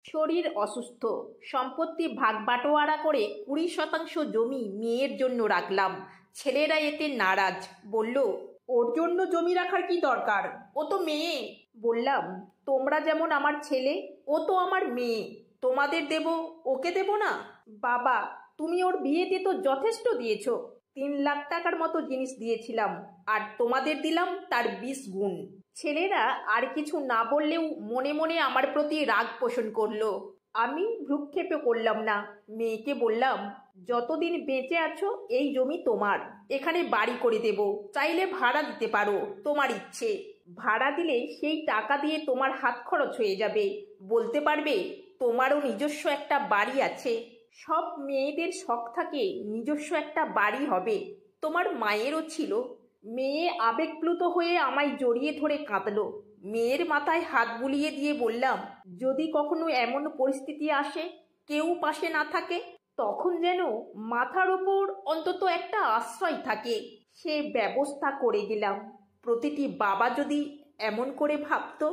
শরীর অসুস্থ, সম্পত্তি ভাগ বাটোয়ারা করে 20% জমি মেয়ের জন্য রাখলাম। ছেলেরা এতে নারাজ, বলল, ওর জন্য জমি রাখার কি দরকার, ও তো মেয়ে। বললাম, তোমরা যেমন আমার ছেলে, ও তো আমার মেয়ে, তোমাদের দেব, ওকে দেব না? বাবা, তুমি ওর বিয়েতে তো যথেষ্ট দিয়েছ, 3 লাখ টাকার মতো জিনিস দিয়েছিলাম, আর তোমাদের দিলাম তার 20 গুণ। ছেলেরা আর কিছু না বললেও মনে মনে আমার প্রতি রাগ পোষণ করলো। আমি ভ্রুক্ষেপও করলাম না। মেয়েকে বললাম, যতদিন বেঁচে আছো এই জমি তোমার, এখানে বাড়ি করে দেব, চাইলে ভাড়া দিতে পারো, তোমার ইচ্ছে। ভাড়া দিলে সেই টাকা দিয়ে তোমার হাত খরচ হয়ে যাবে, বলতে পারবে তোমারও নিজস্ব একটা বাড়ি আছে। সব মেয়েদের শখ থাকে নিজস্ব একটা বাড়ি হবে, তোমার মায়েরও ছিল। মেয়ে আবেগপ্লুত হয়ে আমায় জড়িয়ে ধরে কাঁদলো। মেয়ের মাথায় হাত বুলিয়ে দিয়ে বললাম, যদি কখনো এমন পরিস্থিতি আসে, কেউ পাশে না থাকে, তখন যেন মাথার ওপর অন্তত একটা আশ্রয় থাকে, সে ব্যবস্থা করে গেলাম। প্রতিটি বাবা যদি এমন করে ভাবতো।